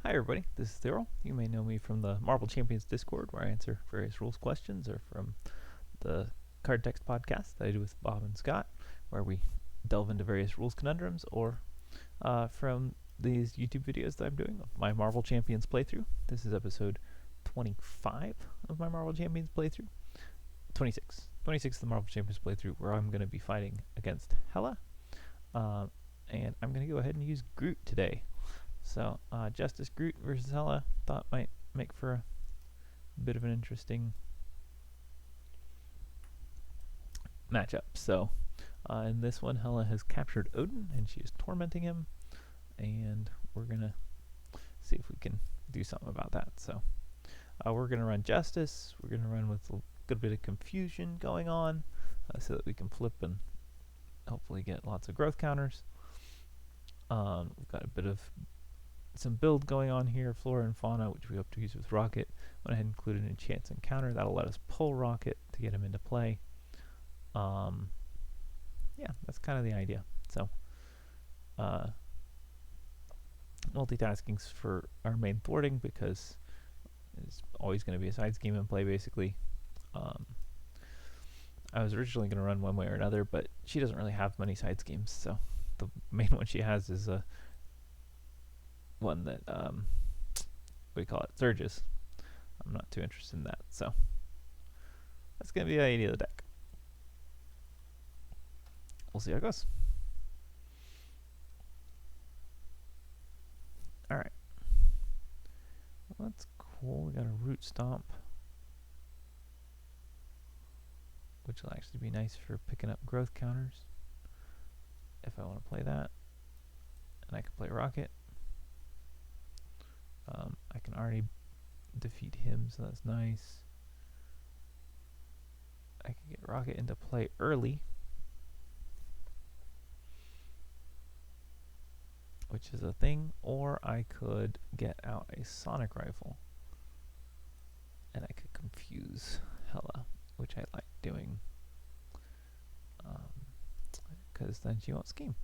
Hi everybody, this is Thurl. You may know me from the Marvel Champions Discord where I answer various rules questions, or from the Card Text podcast that I do with Bob and Scott where we delve into various rules conundrums, or from these YouTube videos that I'm doing of my Marvel Champions playthrough. This is episode 25 of my Marvel Champions playthrough. 26. 26 of the Marvel Champions playthrough, where I'm going to be fighting against Hela. And I'm going to go ahead and use Groot today. So, Justice Groot versus Hela, thought might make for a bit of an interesting matchup. So, in this one, Hela has captured Odin, and she is tormenting him, and we're going to see if we can do something about that. So, we're going to run Justice. We're going to run with a good bit of confusion going on, so that we can flip and hopefully get lots of growth counters. We've got a bit of some build going on here, Flora and Fauna, which we hope to use with Rocket. Went ahead and included an chance encounter that'll let us pull Rocket to get him into play. Yeah, that's kind of the idea. So, multitasking's for our main thwarting, because it's always going to be a side scheme in play, basically. I was originally going to run one way or another, but she doesn't really have many side schemes, so the main one she has is a one that, what do you call it, surges. I'm not too interested in that, so that's going to be the idea of the deck. We'll see how it goes. Alright. Well, that's cool. We got a Root Stomp, which will actually be nice for picking up growth counters if I want to play that. And I can play Rocket. I can already defeat him, so that's nice. I can get Rocket into play early, which is a thing, or I could get out a Sonic Rifle and I could confuse Hela, which I like doing, because then she won't scheme.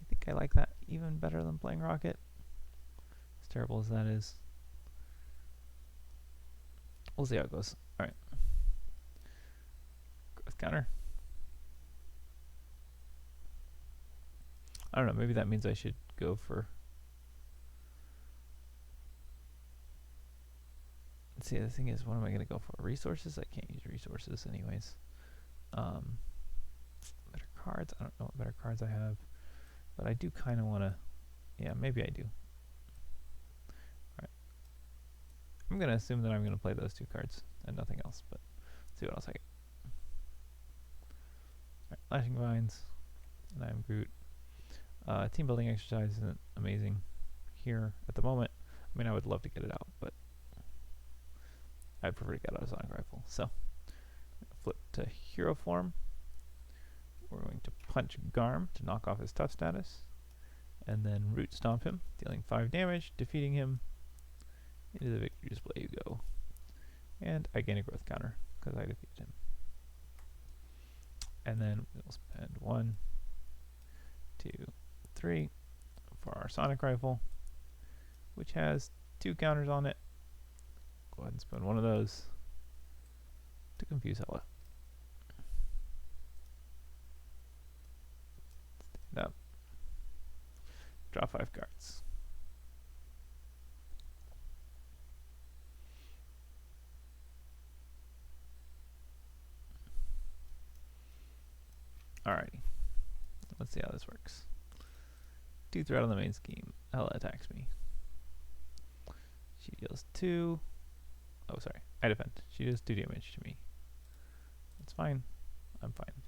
I think I like that even better than playing Rocket, as terrible as that is. We'll see how it goes. Alright. Growth counter. I don't know, maybe that means I should go for... See, the thing is, what am I going to go for? Resources? I can't use resources anyways. Better cards? I don't know what better cards I have. But I do kind of want to... Yeah, maybe I do. Alright. I'm going to assume that I'm going to play those two cards and nothing else, but see what else I get. Alright, Lashing Vines. And I'm Groot. Team building exercise isn't amazing here at the moment. I mean, I would love to get it out, but I'd prefer to get out a Sonic Rifle. So, flip to Hero Form. We're going to punch Garm to knock off his tough status, and then Root Stomp him, dealing 5 damage, defeating him. Into the victory display you go. And I gain a growth counter because I defeated him. And then we'll spend 1, 2, 3 for our Sonic Rifle, which has 2 counters on it. Go ahead and spend 1 of those to confuse Hela. Stand up. Draw 5 cards. Alrighty. Let's see how this works. 2 threat on the main scheme. Hela attacks me. She deals 2. Oh, sorry. I defend. She does 2 damage to me. That's fine. I'm fine.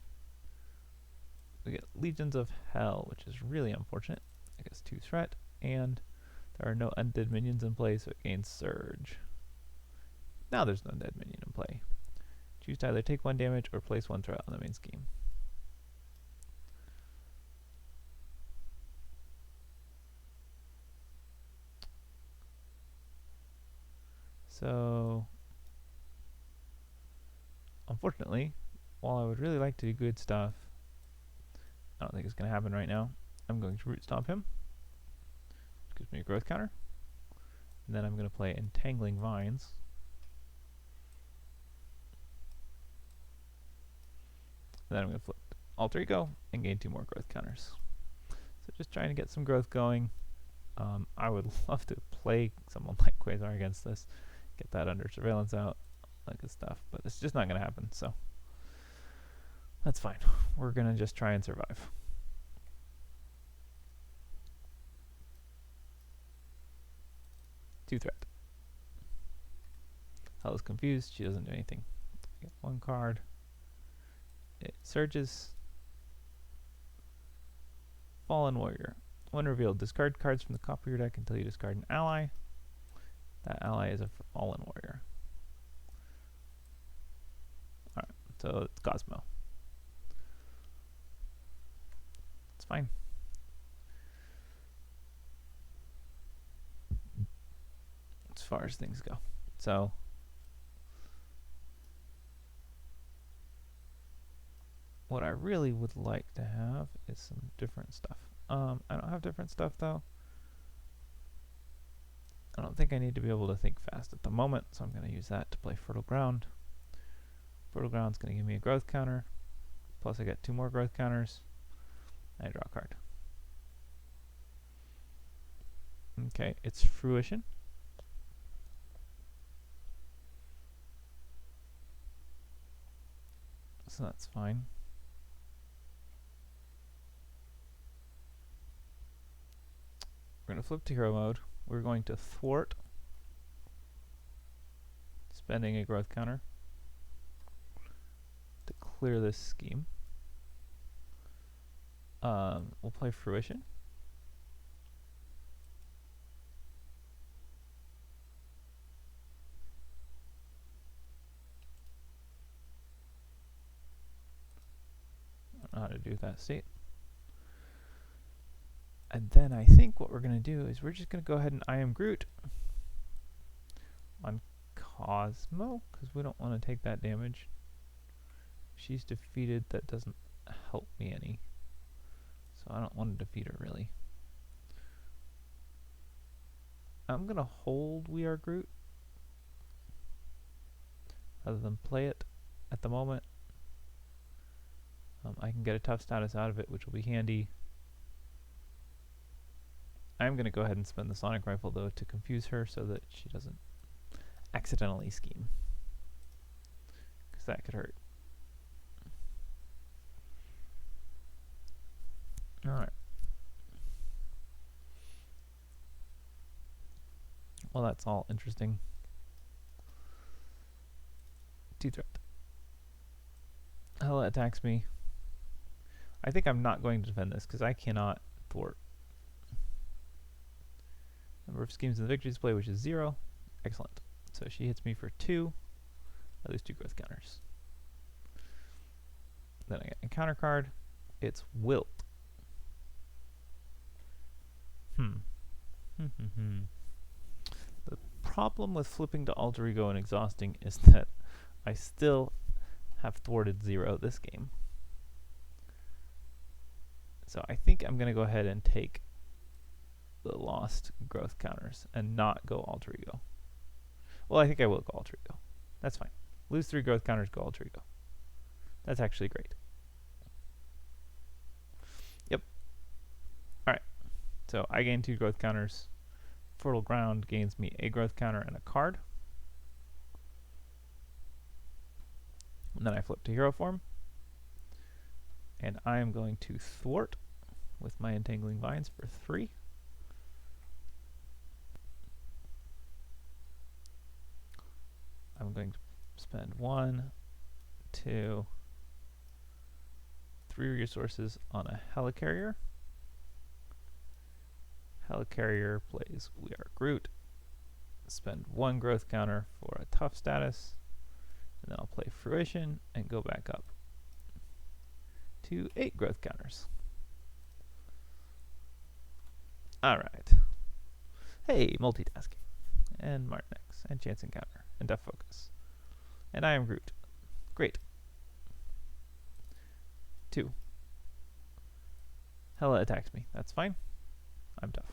We get Legions of Hell, which is really unfortunate. I guess 2 threat, and there are no undead minions in play, so it gains Surge. Now there's no undead minion in play. Choose to either take 1 damage or place 1 threat on the main scheme. So, unfortunately, while I would really like to do good stuff, I don't think it's going to happen right now. I'm going to root stomp him. Gives me a growth counter. And then I'm going to play Entangling Vines. And then I'm going to flip Alter Ego and gain 2 more growth counters. So just trying to get some growth going. I would love to play someone like Quasar against this, get that under surveillance out, that good stuff, but it's just not going to happen, so that's fine. We're going to just try and survive. Two threat. Hela's confused. She doesn't do anything. Get 1 card. It surges. Fallen Warrior. When revealed, discard cards from the top of your deck until you discard an ally. That ally is a Fallen Warrior. Alright, so it's Cosmo. It's fine. As far as things go. So what I really would like to have is some different stuff. I don't have different stuff though. I don't think I need to be able to think fast at the moment, so I'm going to use that to play Fertile Ground. Fertile Ground's going to give me a growth counter, plus I get 2 more growth counters, and I draw a card. Okay, it's Fruition. So that's fine. We're going to flip to hero mode. We're going to thwart, spending a growth counter to clear this scheme. We'll play Fruition. I don't know how to do that state. And then I think what we're going to do is we're just going to go ahead and I am Groot on Cosmo, because we don't want to take that damage. If she's defeated, that doesn't help me any. So I don't want to defeat her, really. I'm going to hold We Are Groot rather than play it at the moment. I can get a tough status out of it, which will be handy. I'm going to go ahead and spend the Sonic Rifle, though, to confuse her so that she doesn't accidentally scheme, because that could hurt. Alright. Well, that's all interesting. 2 threat. Hela attacks me. I think I'm not going to defend this, because I cannot thwart. Number of schemes in the victory display, which is 0. Excellent. So she hits me for 2. I lose 2 growth counters. Then I get a counter card. It's Wilt. The problem with flipping to Alter Ego and exhausting is that I still have thwarted 0 this game. So I think I'm going to go ahead and take the lost growth counters and not go Alter Ego. Well, I think I will go Alter Ego. That's fine. Lose 3 growth counters, go Alter Ego. That's actually great. Yep. Alright. So I gain 2 growth counters. Fertile Ground gains me a growth counter and a card. And then I flip to hero form. And I am going to thwart with my Entangling Vines for 3. I'm going to spend 1, 2, 3 resources on a Helicarrier. Helicarrier plays We Are Groot. Spend 1 growth counter for a tough status. And then I'll play Fruition and go back up to 8 growth counters. Alright. Hey, multitasking. And Martinex. And Chance Encounter. And Def Focus. And I am Groot. Great. 2. Hela attacks me. That's fine. I'm tough.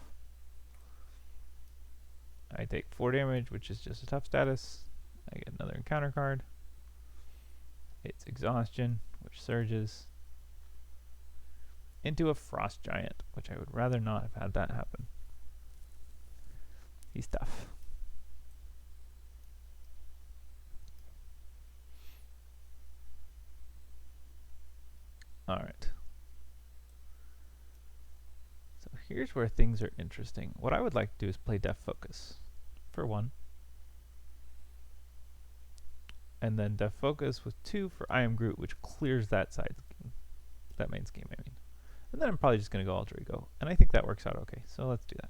I take 4 damage, which is just a tough status. I get another encounter card. It's exhaustion, which surges into a frost giant, which I would rather not have had that happen. He's tough. Alright. So here's where things are interesting. What I would like to do is play Def Focus for 1. And then Def Focus with 2 for I Am Groot, which clears that side scheme. That main scheme, I mean. And then I'm probably just going to go Alter Ego. And I think that works out okay. So let's do that.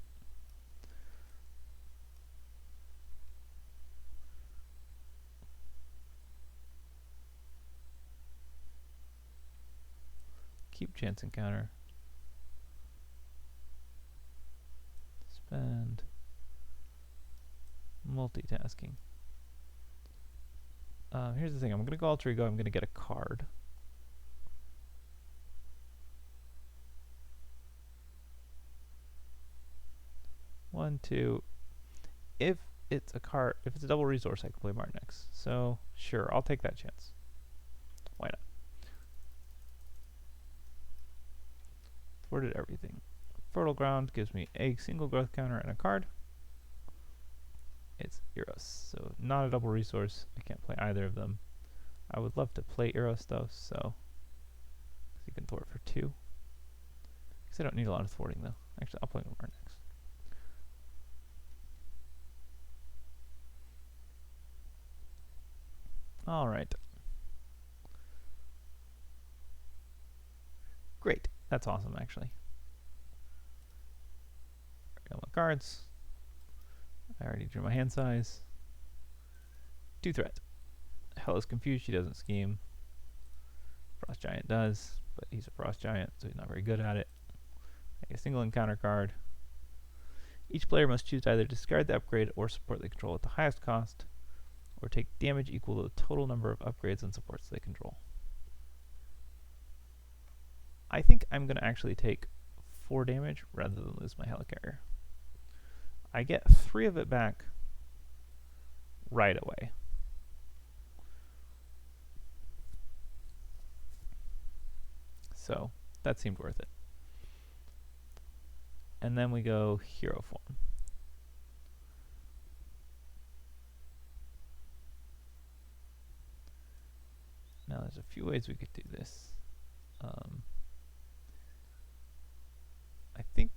Keep chance encounter. Spend. Multitasking. Here's the thing. I'm going to go Alter Ego. I'm going to get a card. One, two. If it's a card, if it's a double resource, I can play Martinex. So sure, I'll take that chance. Why not? Thwarted everything. Fertile Ground gives me a single growth counter and a card. It's Eros, so not a double resource. I can't play either of them. I would love to play Eros though, so you can thwart for 2. Because I don't need a lot of thwarting though. Actually, I'll play more next. All right. Great. That's awesome, actually. I got my cards. I already drew my hand size. 2 threat. Hela's confused. She doesn't scheme. Frost Giant does, but he's a Frost Giant, so he's not very good at it. I get a single encounter card. Each player must choose to either discard the upgrade or support they control at the highest cost, or take damage equal to the total number of upgrades and supports they control. I think I'm going to actually take 4 damage rather than lose my Hela carrier. I get 3 of it back right away. So that seemed worth it. And then we go hero form. Now there's a few ways we could do this. I think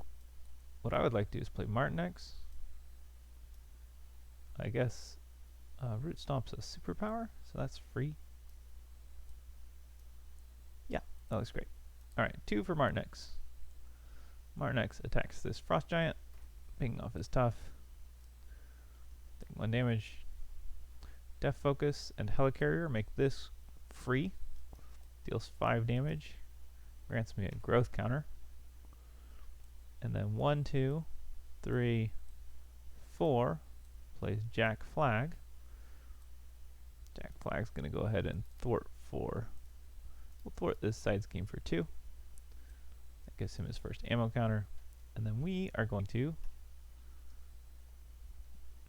what I would like to do is play Martinex. I guess Root Stomp's a superpower, so that's free. Yeah, that looks great. Alright, 2 for Martinex. Martinex attacks this Frost Giant, pinging off his tough. Take 1 damage. Def Focus and Helicarrier make this free. Deals 5 damage. Grants me a growth counter. And then 1, 2, 3, 4 plays Jack Flag. Jack Flag's going to go ahead and thwart for. We'll thwart this side scheme for 2. That gives him his first ammo counter. And then we are going to,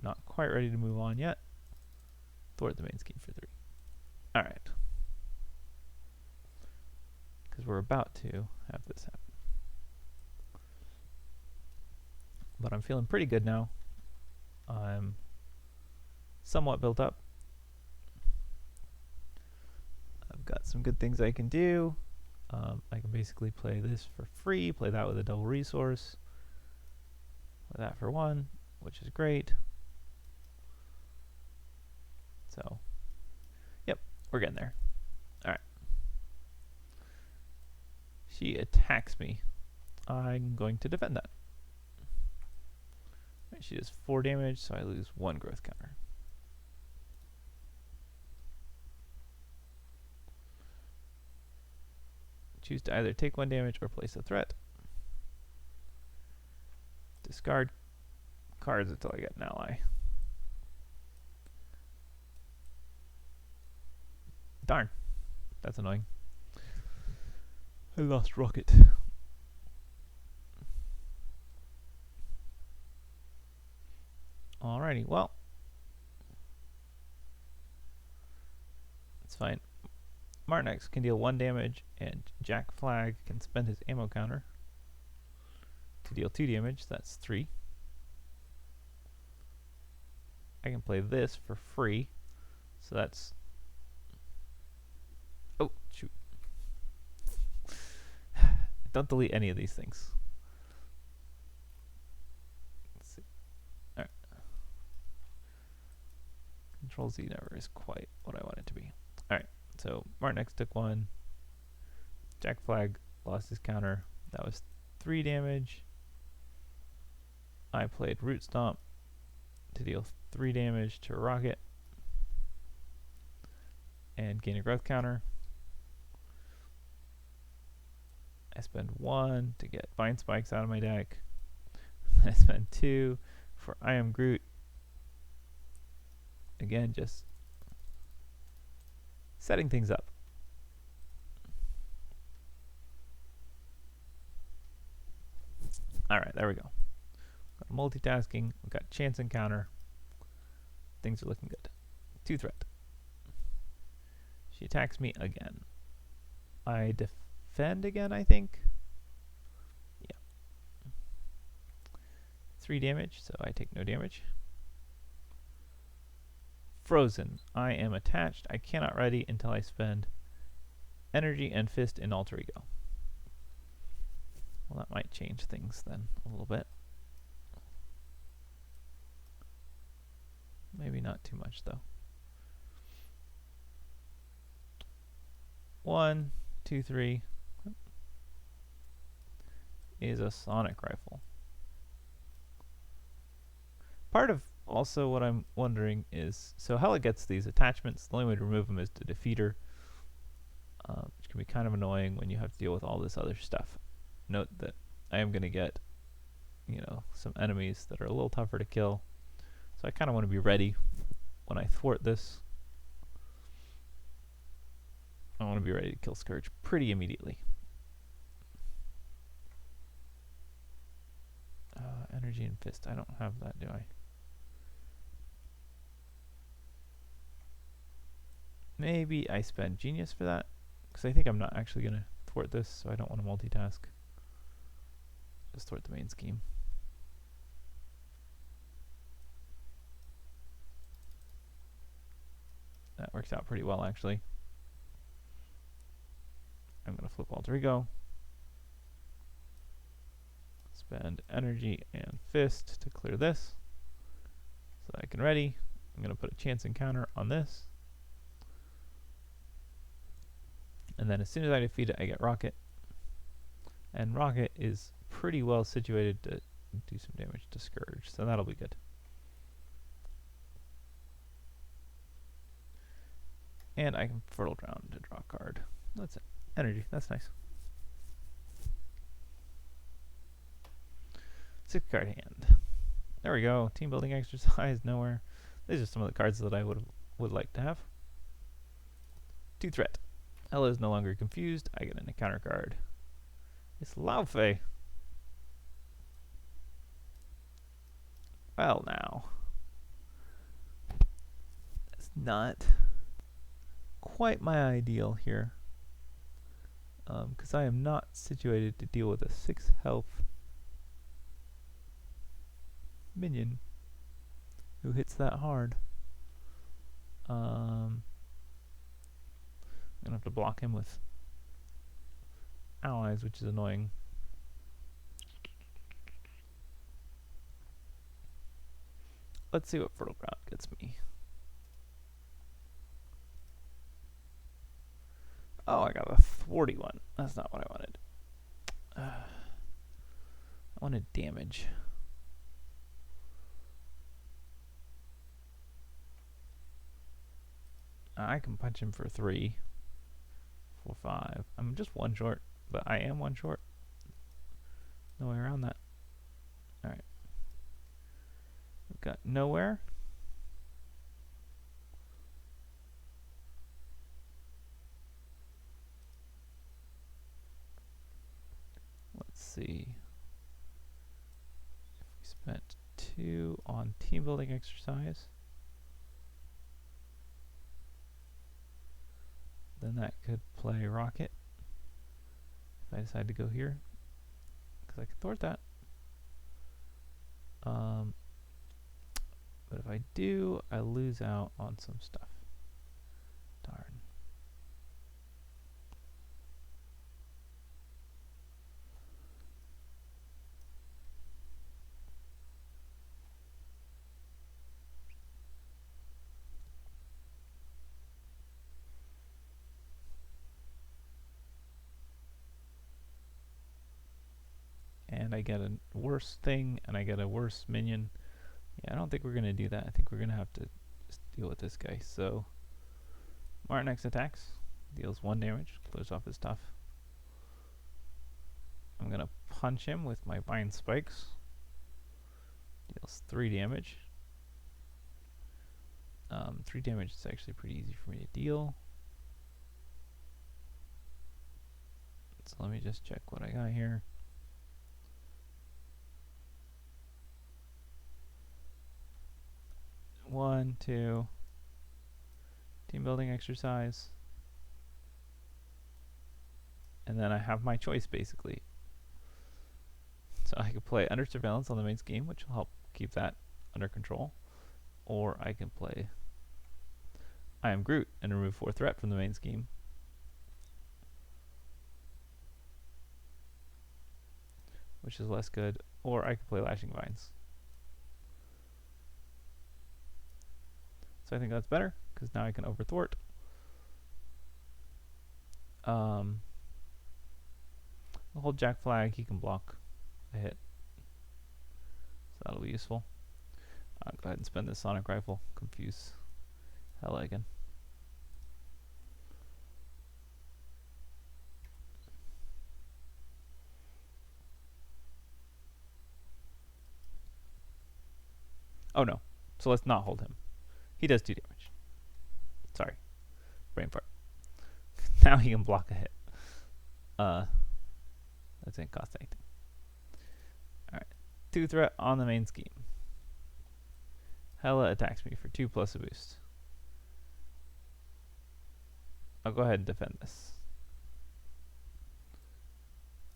not quite ready to move on yet, thwart the main scheme for 3. Alright. Because we're about to have this happen. But I'm feeling pretty good now. I'm somewhat built up. I've got some good things I can do. I can basically play this for free, play that with a double resource, play that for 1, which is great. So, yep, we're getting there. Alright. She attacks me. I'm going to defend that. Right, she does 4 damage, so I lose 1 growth counter. Choose to either take 1 damage or place a threat. Discard cards until I get an ally. Darn. That's annoying. I lost Rocket. Alrighty, well, it's fine. Martinex can deal 1 damage, and Jack Flag can spend his ammo counter to deal 2 damage. That's 3. I can play this for free, so that's... Oh, shoot. Don't delete any of these things. Let's see. Alright. Control Z never is quite what I want it to be. Alright, so Martinex took 1. Jack Flag lost his counter. That was 3 damage. I played Root Stomp to deal 3 damage to Rocket and gain a growth counter. I spend 1 to get Vine Spikes out of my deck. I spend 2 for I Am Groot. Again, just setting things up. Alright, there we go. Got multitasking, we've got chance encounter. Things are looking good. 2 threat. She attacks me again. I defend again, I think. Yeah. 3 damage, so I take no damage. Frozen. I am attached. I cannot ready until I spend energy and fist in alter ego. Well, that might change things then a little bit. Maybe not too much though. 1, 2, 3 is a sonic rifle. Part of also what I'm wondering is, so Hela gets these attachments. The only way to remove them is to defeat her, which can be kind of annoying when you have to deal with all this other stuff. Note that I am going to get, you know, some enemies that are a little tougher to kill. So I kind of want to be ready when I thwart this. I want to be ready to kill Scourge pretty immediately. Energy and fist. I don't have that, do I? Maybe I spend genius for that, because I think I'm not actually going to thwart this, so I don't want to multitask. Just thwart the main scheme. That works out pretty well, actually. I'm going to flip alter ego. Spend energy and fist to clear this, so that I can ready. I'm going to put a chance encounter on this. And then as soon as I defeat it, I get Rocket. And Rocket is pretty well situated to do some damage to Scourge, so that'll be good. And I can Fertile Ground to draw a card. That's it. Energy, that's nice. 6 card hand. There we go. Team building exercise, nowhere. These are some of the cards that I would like to have. 2 threat. Hela is no longer confused. I get an encounter card. It's Laufey. Well, now. That's not quite my ideal here. Because I am not situated to deal with a 6 health minion who hits that hard. I'm gonna have to block him with allies, which is annoying. Let's see what Fertile Ground gets me. Oh, I got a thwarty one. That's not what I wanted. I wanted damage. I can punch him for 3, 4, 5. I'm just 1 short, but I am 1 short. No way around that. Alright. We've got nowhere. Let's see. If we spent 2 on team building exercise. Then that could play rocket if I decide to go here, because I can thwart that. But if I do, I lose out on some stuff. Darn. And I get a worse thing, and I get a worse minion. Yeah, I don't think we're going to do that. I think we're going to have to just deal with this guy. So, Martinex attacks, deals 1 damage, clears off his stuff. I'm going to punch him with my Vine Spikes. Deals 3 damage. 3 damage is actually pretty easy for me to deal. So let me just check what I got here. One, two. Team building exercise. And then I have my choice, basically. So I could play Under Surveillance on the main scheme, which will help keep that under control. Or I can play I Am Groot and remove 4 threat from the main scheme. Which is less good. Or I could play Lashing Vines. So I think that's better, because now I can overthwart. I'll hold Jack Flag, he can block a hit. So that'll be useful. I'll go ahead and spend this Sonic Rifle, confuse Hela again. Oh no, so let's not hold him. He does 2 damage. Sorry, brain fart. Now he can block a hit. That didn't cost anything. Alright, 2 threat on the main scheme. Hela attacks me for 2 plus a boost. I'll go ahead and defend this.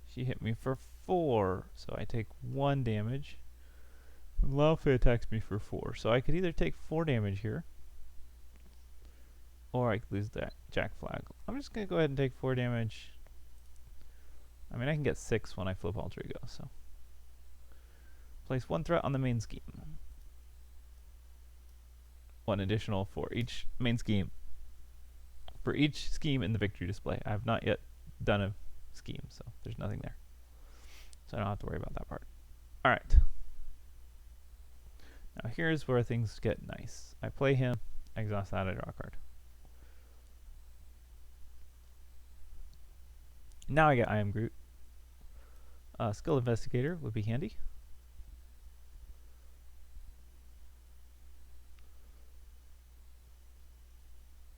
She hit me for 4, so I take 1 damage. Laufey attacks me for 4, so I could either take 4 damage here, or I could lose that Jack Flag. I'm just going to go ahead and take 4 damage. I mean, I can get 6 when I flip Alter Ego, so. Place 1 threat on the main scheme. 1 additional for each main scheme. For each scheme in the victory display. I have not yet done a scheme, so there's nothing there. So I don't have to worry about that part. Alright. Now here's where things get nice. I play him, exhaust that, I draw a card. Now I get I Am Groot. Skill Investigator would be handy.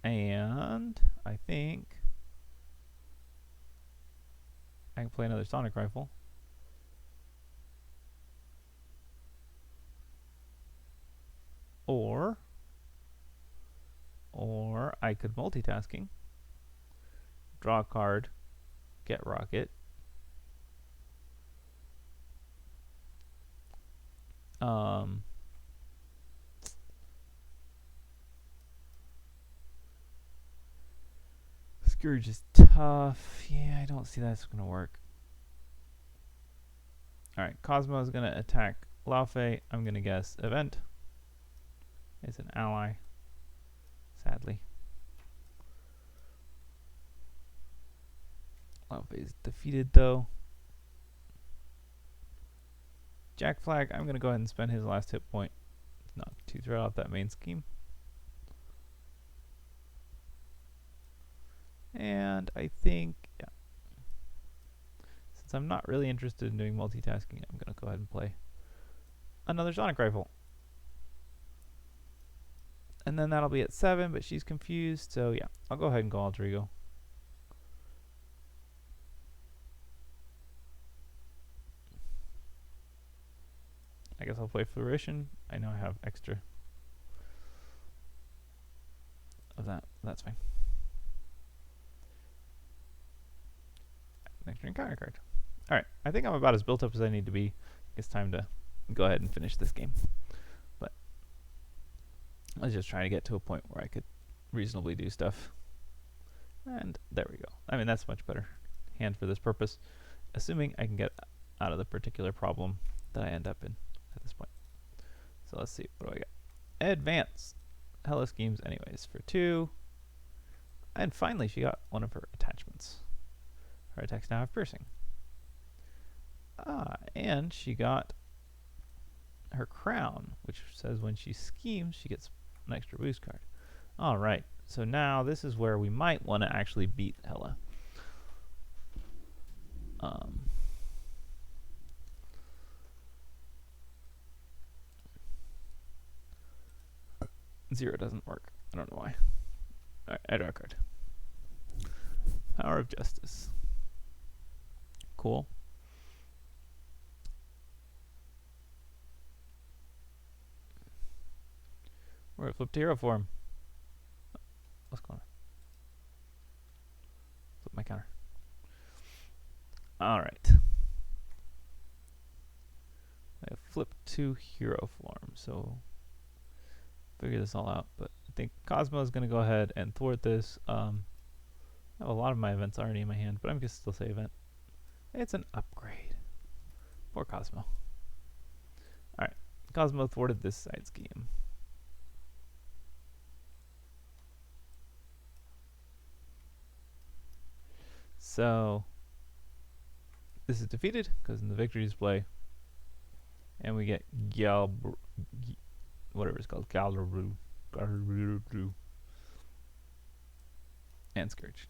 And I think I can play another Sonic Rifle. Or I could multitasking, draw a card, get rocket. Scourge is tough. Yeah, I don't see that's gonna work. Alright, Cosmo is gonna attack Laufey. I'm gonna guess Event is an ally, sadly. Laufey is defeated though. Jack Flag, I'm gonna go ahead and spend his last hit point. Knock 2 threat off that main scheme. And I think, yeah, since I'm not really interested in doing multitasking, I'm going to go ahead and play another Sonic Rifle. And then that'll be at 7, but she's confused, so yeah, I'll go ahead and go Alter Ego. I guess I'll play Fruition. I know I have extra of that. That's fine. Extra encounter card. Alright, I think I'm about as built up as I need to be. It's time to go ahead and finish this game. But I was just trying to get to a point where I could reasonably do stuff. And there we go. I mean, that's much better hand for this purpose, assuming I can get out of the particular problem that I end up in at this point. So let's see, what do I got? Advance. Hela schemes anyways for 2. And finally she got one of her attachments. Her attacks now have piercing. And she got her crown, which says when she schemes she gets an extra boost card. Alright, so now this is where we might want to actually beat Hela. 0 doesn't work. I don't know why. Alright, I draw a card. Power of Justice. Cool. We're at flip to hero form. What's going on? Flip my counter. Alright. I have flipped to hero form, so figure this all out. But I think Cosmo is going to go ahead and thwart this. I have a lot of my events already in my hand, but I'm going to still say event. It's an upgrade. Poor Cosmo. Alright. Cosmo thwarted this side scheme. So this is defeated because in the victory display, and we get whatever it's called, Galru, and Scourge.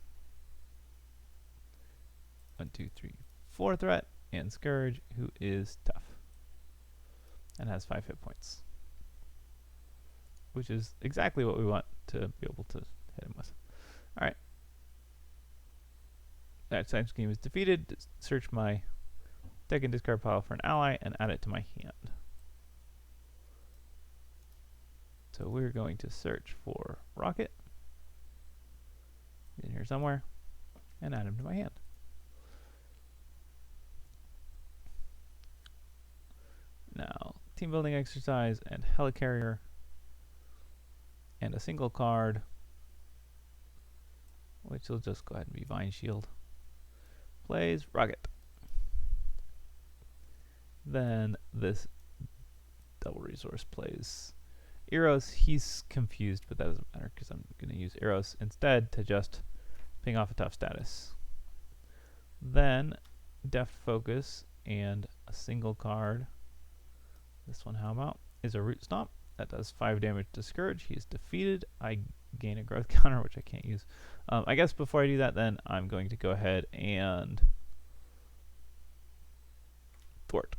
1, 2, 3, 4 threat, and Scourge, who is tough and has 5 hit points, which is exactly what we want to be able to hit him with. All right. That side scheme is defeated. Search my deck and discard pile for an ally and add it to my hand. So we're going to search for Rocket in here somewhere and add him to my hand. Now, team building exercise and Helicarrier and a single card, which will just go ahead and be Vine Shield. Plays Rocket. Then this double resource plays Eros. He's confused, but that doesn't matter because I'm going to use Eros instead to just ping off a tough status. Then Deft Focus and a single card. This one, how about, is a Root Stomp. That does 5 damage to Scourge. He is defeated. I gain a growth counter, which I can't use. I guess before I do that, then I'm going to go ahead and thwart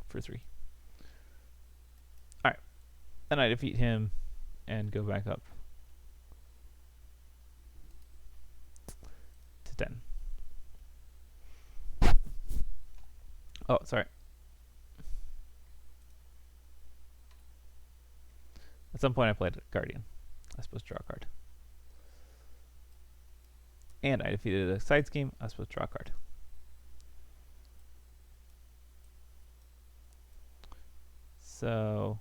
for 3. Alright. Then I defeat him and go back up to 10. Oh, sorry. At some point I played Guardian. I was supposed to draw a card. And I defeated a side scheme. I was supposed to draw a card. So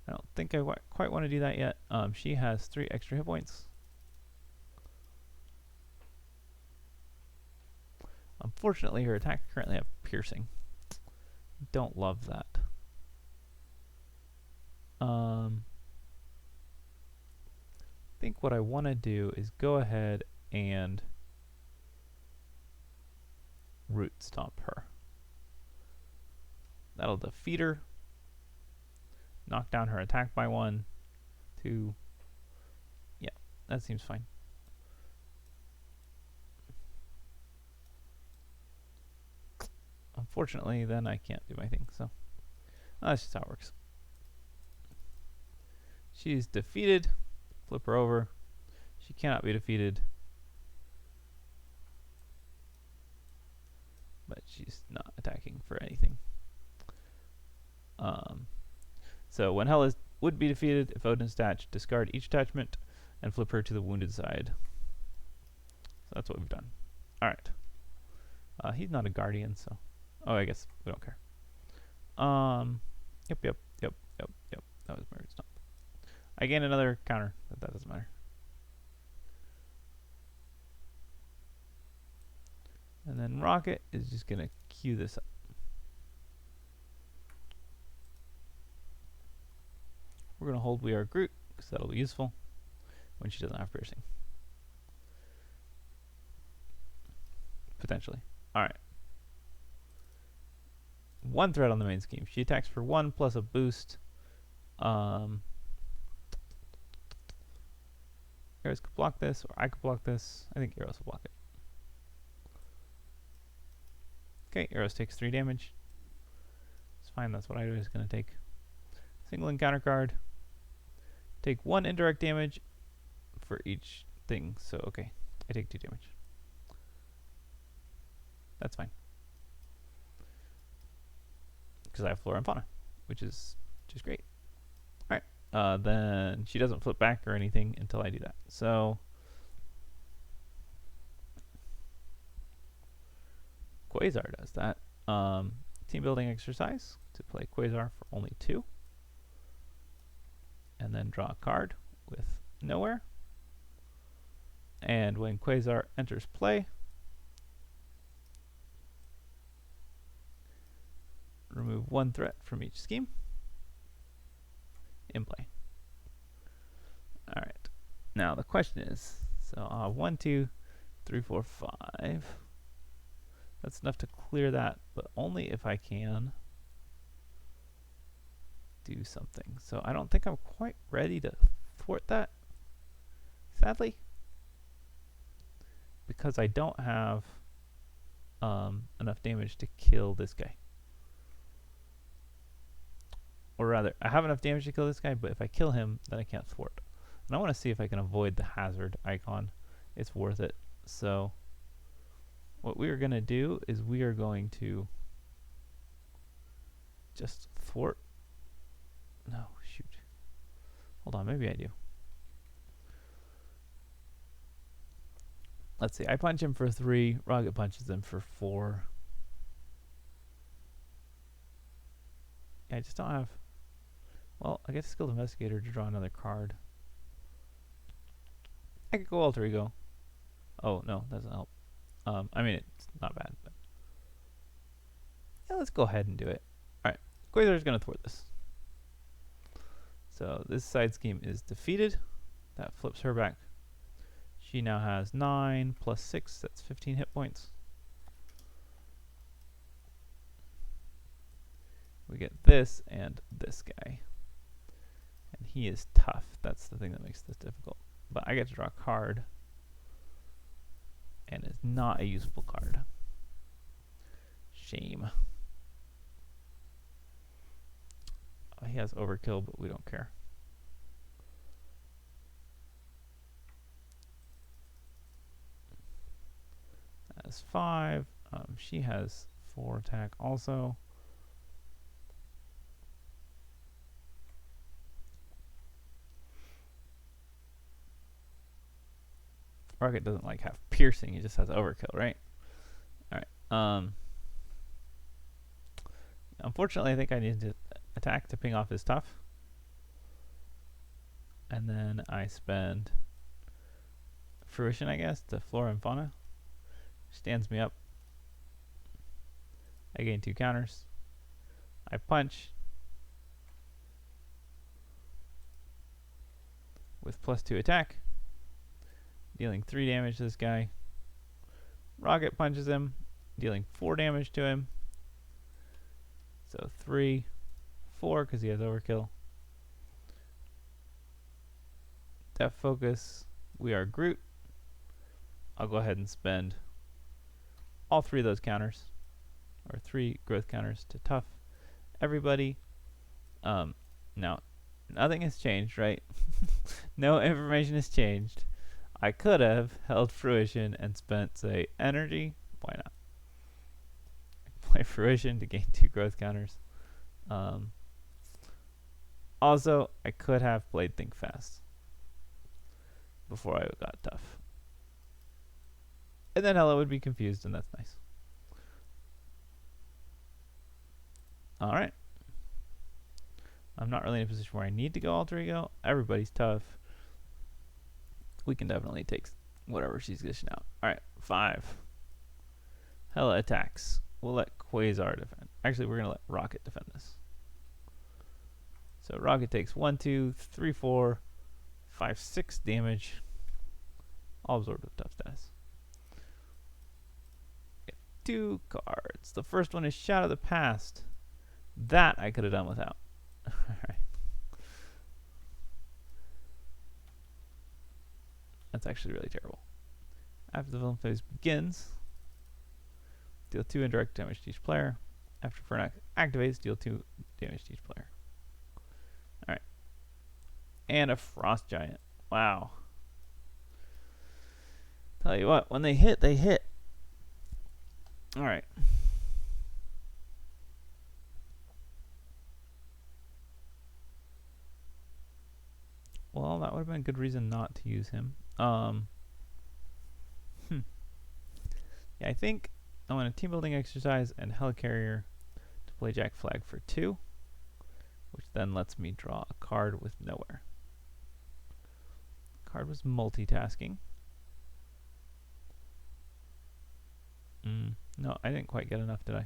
I don't think I quite want to do that yet. She has 3 extra hit points. Unfortunately, her attacks currently have piercing. Don't love that. I think what I want to do is go ahead and Root Stomp her. That'll defeat her, knock down her attack by 1, 2. Yeah, that seems fine. Unfortunately, then I can't do my thing, so that's just how it works. She's defeated. Flip her over. She cannot be defeated. but she's not attacking for anything. So when Hela would be defeated, if Odin's attached, discard each attachment and flip her to the wounded side. So that's what we've done. Alright. He's not a guardian, so... Oh, I guess we don't care. Yep. That was Murray's stomp. I gain another counter, but that doesn't matter. And then Rocket is just going to queue this up. We're going to hold We Are Groot, because that'll be useful when she doesn't have piercing. Potentially. Alright. One threat on the main scheme. She attacks for 1 plus a boost. Ares could block this, or I could block this. I think Ares will block it. Okay, Ares takes 3 damage. It's fine, that's what I was going to take. Single encounter card. Take 1 indirect damage for each thing. So, okay, I take 2 damage. That's fine. Because I have Flora and Fauna, which is just great. Alright, then she doesn't flip back or anything until I do that. So, Quasar does that. Team building exercise to play Quasar for only 2. And then draw a card with Nowhere. And when Quasar enters play, remove 1 threat from each scheme. In play. Alright. Now the question is, so I'll have 1, 2, 3, 4, 5. That's enough to clear that, but only if I can do something. So I don't think I'm quite ready to thwart that, sadly, because I don't have enough damage to kill this guy. Or rather, I have enough damage to kill this guy, but if I kill him, then I can't thwart. And I want to see if I can avoid the hazard icon. It's worth it. So what we are going to do is we are going to just thwart. No, shoot. Hold on, maybe I do. Let's see, I punch him for 3, Rocket punches him for 4. Yeah, I just don't have... Well, I get Skilled Investigator to draw another card. I could go Alter Ego. Oh, no, that doesn't help. I mean, it's not bad, but... Yeah, let's go ahead and do it. Alright, Quasar's going to thwart this. So this side scheme is defeated. That flips her back. She now has 9 plus 6, that's 15 hit points. We get this and this guy. And he is tough. That's the thing that makes this difficult. But I get to draw a card. And it's not a useful card. Shame. He has overkill, but we don't care. That's 5. She has 4 attack also. Rocket doesn't like have piercing, he just has overkill, right? Alright. Unfortunately, I think I need to attack to ping off his tough. And then I spend Fruition, I guess, to Flora and Fauna. Stands me up. I gain 2 counters. I punch with +2 attack, dealing 3 damage to this guy. Rocket punches him, dealing 4 damage to him. So 3, 4 because he has overkill. Death Focus, We Are Groot. I'll go ahead and spend all 3 of those counters, or 3 growth counters to tough everybody. Now, nothing has changed, right? No information has changed. I could have held Fruition and spent, say, energy. Why not? my fruition to gain 2 growth counters. Also, I could have played Think Fast before I got tough. And then Hela would be confused, and that's nice. Alright. I'm not really in a position where I need to go Alter Ego. Everybody's tough. We can definitely take whatever she's dishing out. Alright, 5. Hela attacks. We'll let Quasar defend. Actually, we're going to let Rocket defend this. So Rocket takes 1, 2, 3, 4, 5, 6 damage. All absorbed with tough status. Get 2 cards. The first one is Shadow of the Past. That I could have done without. Alright. That's actually really terrible. After the villain phase begins, deal 2 indirect damage to each player. After Fernax activates, deal 2 damage to each player. Alright. And a Frost Giant. Wow. Tell you what, when they hit, they hit. Alright. Well, that would have been a good reason not to use him. Yeah, I think I want a team building exercise and Helicarrier to play Jack Flag for 2, which then lets me draw a card with nowhere. Card was multitasking. No, I didn't quite get enough, did I?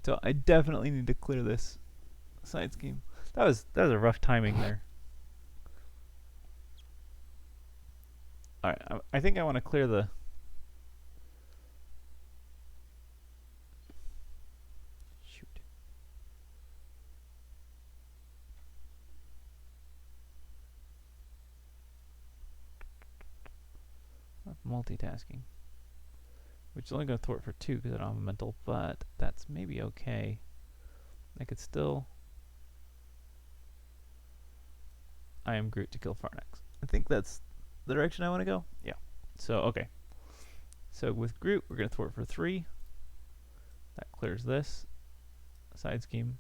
So I definitely need to clear this side scheme. That was a rough timing there. Alright, I think I want to clear the... Shoot. Multitasking. Which is only going to thwart for 2 because I don't have a mental, but that's maybe okay. I could still... I am Groot to kill Farnax. I think that's the direction I want to go. Yeah. So, okay. So with Groot, we're going to thwart for 3. That clears this side scheme.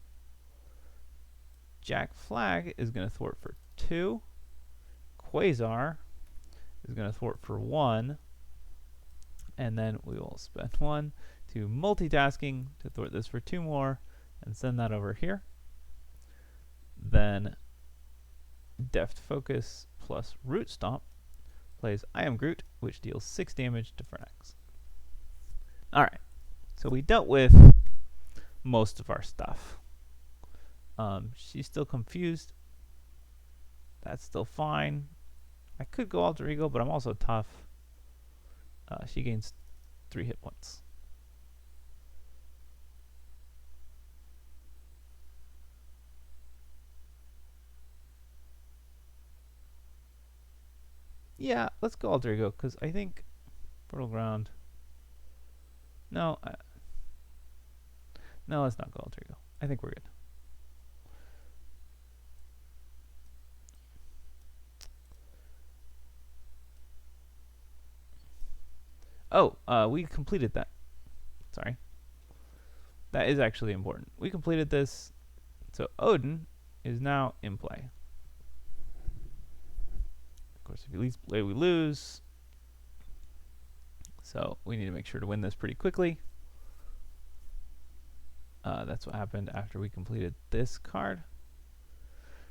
Jack Flag is going to thwart for 2. Quasar is going to thwart for 1. And then we will spend 1 to multitasking to thwart this for 2 more and send that over here. Then Deft Focus plus Root Stomp plays I Am Groot, which deals 6 damage to Fernax. Alright, so we dealt with most of our stuff. She's still confused. That's still fine. I could go Alter Ego, but I'm also tough. She gains 3 hit points. Yeah, let's go Alter Ego, because I think Fertile Ground... No, no, let's not go Alter Ego. I think we're good. Oh, we completed that. Sorry. That is actually important. We completed this, so Odin is now in play. Of course, if he leads play, we lose. So we need to make sure to win this pretty quickly. That's what happened after we completed this card.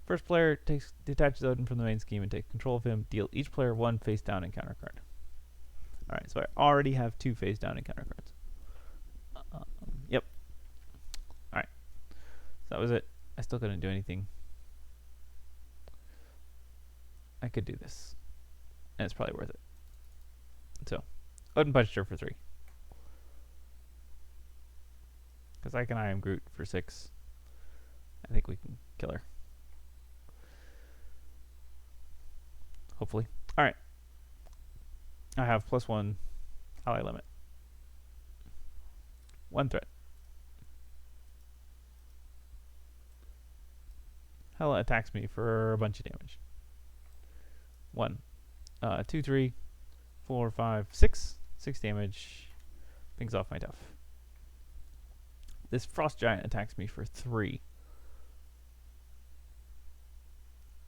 First player detaches Odin from the main scheme and takes control of him. Deal each player 1 face down encounter card. Alright, so I already have 2 face down encounter cards. Yep. Alright. So that was it. I still couldn't do anything. I could do this. And it's probably worth it. So, Odin punched her for 3. Because I am Groot for 6. I think we can kill her. Hopefully. Alright. I have +1 ally limit. 1 threat. Hela attacks me for a bunch of damage. 1, 2, 3, 4, 5, 6. 6 damage. things off my tough. This Frost Giant attacks me for 3.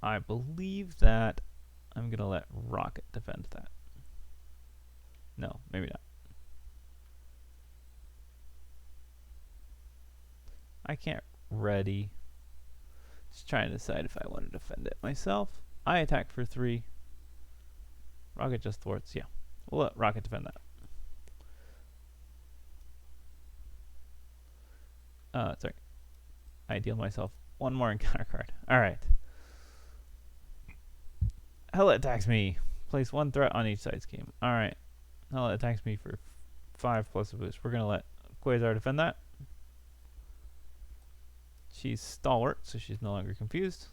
I believe that I'm going to let Rocket defend that. No, maybe not. I can't ready. Just trying to decide if I want to defend it myself. I attack for 3. Rocket just thwarts. Yeah, we'll let Rocket defend that. Sorry. I deal myself 1 more encounter card. Alright. Hela attacks me. Place 1 threat on each side scheme. Alright. Hela attacks me for 5 plus a boost. We're going to let Quasar defend that. She's stalwart, so she's no longer confused.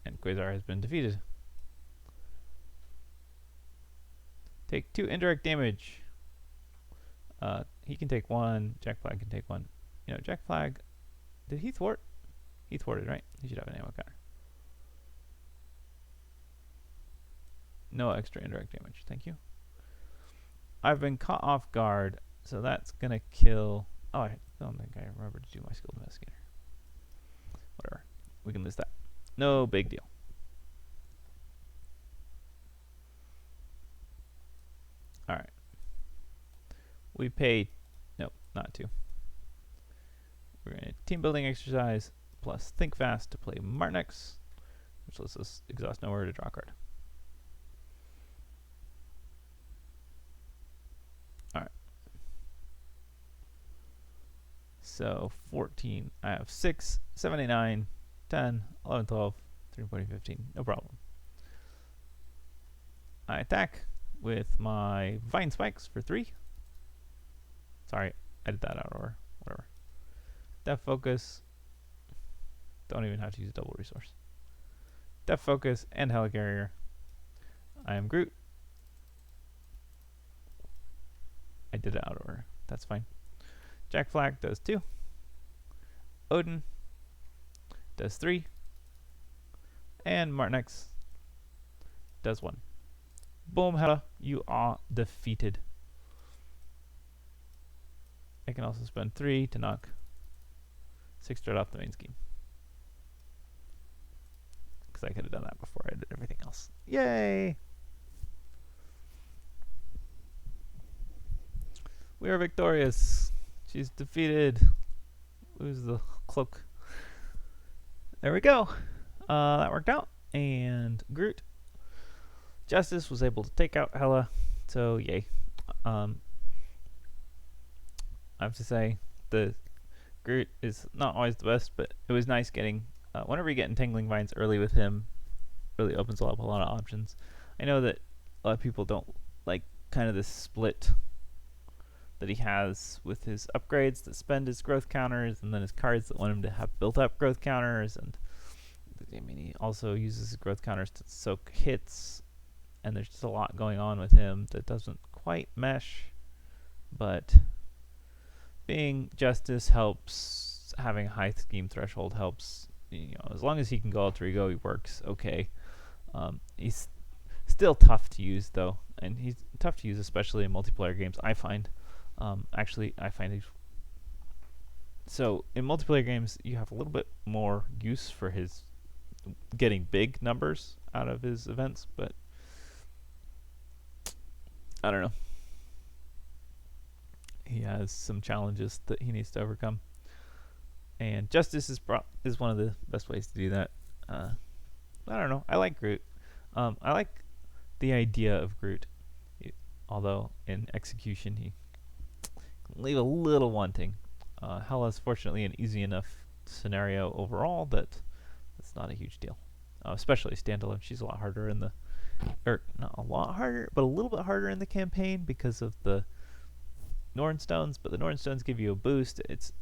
And Quasar has been defeated. Take 2 indirect damage. He can take 1. Jack Flag can take 1. You know, Jack Flag, did he thwart? He thwarted, right? He should have an ammo counter. No extra indirect damage. Thank you. I've been caught off guard, so that's going to kill... Oh, I don't think I remember to do my skilled investigator. Whatever. We can lose that. No big deal. Alright. We paid... Nope, not 2. We're going to team building exercise plus think fast to play Martnex, which lets us exhaust nowhere to draw a card. Alright. So 14. I have 6, 7, 8, 9, 10, 11, 12, 13, 14, 15. No problem. I attack with my Vine Spikes for 3. Sorry, I did that out of order. Whatever. Depth Focus. Don't even have to use a double resource. Depth Focus and Helicarrier. I am Groot. I did it out of order. That's fine. Jack Flag does 2. Odin does 3. And Martnex does 1. Boom, Hela, you are defeated. I can also spend 3 to knock 6 straight off the main scheme. Because I could have done that before I did everything else. Yay! We are victorious. She's defeated. Lose the cloak. There we go. That worked out. And Groot. Justice was able to take out Hela. So, yay. I have to say, the Groot is not always the best, but it was nice getting... whenever you get Entangling Vines early with him, really opens up a lot of options. I know that a lot of people don't like kind of this split that he has with his upgrades that spend his growth counters, and then his cards that want him to have built up growth counters, and I mean he also uses his growth counters to soak hits, and there's just a lot going on with him that doesn't quite mesh, but being Justice helps, having a high scheme threshold helps, you know, as long as he can go alter ego, he works okay. He's still tough to use though, and he's tough to use especially in multiplayer games, I find. Actually, I find he's... So, in multiplayer games, you have a little bit more use for his getting big numbers out of his events, but I don't know. He has some challenges that he needs to overcome. And Justice is one of the best ways to do that. I don't know. I like Groot. I like the idea of Groot. Although, in execution, he leave a little wanting. Hela's fortunately an easy enough scenario overall that it's not a huge deal. Especially standalone. She's a lot harder in the... Or, not a lot harder, but a little bit harder in the campaign because of the Norn Stones. But the Norn Stones give you a boost. It's,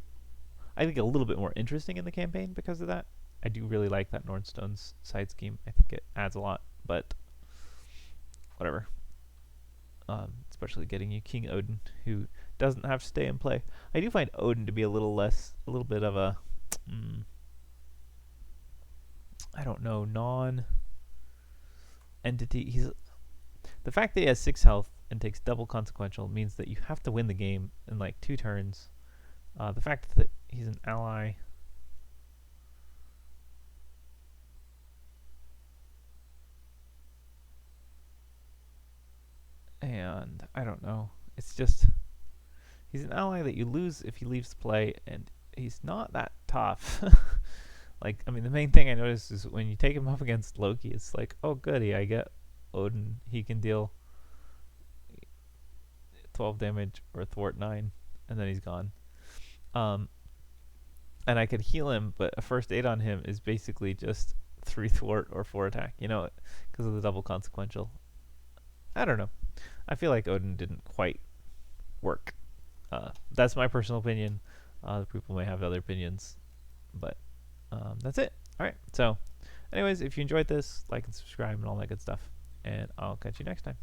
I think, a little bit more interesting in the campaign because of that. I do really like that Norn Stones side scheme. I think it adds a lot, but whatever. Especially getting you King Odin, who doesn't have to stay in play. I do find Odin to be a little bit of a, I don't know, non-entity. The fact that he has 6 health and takes double consequential means that you have to win the game in like 2 turns. The fact that he's an ally and I don't know. It's just he's an ally that you lose if he leaves play, and he's not that tough. Like, I mean, the main thing I noticed is when you take him up against Loki, it's like, oh goody, I get Odin. He can deal 12 damage or thwart 9, and then he's gone. Um, and I could heal him, but a first aid on him is basically just 3 thwart or 4 attack, because of the double consequential. I don't know. I feel like Odin didn't quite work. That's my personal opinion. Other people may have other opinions, but that's it. All right. So, anyways, if you enjoyed this, like and subscribe and all that good stuff. And I'll catch you next time.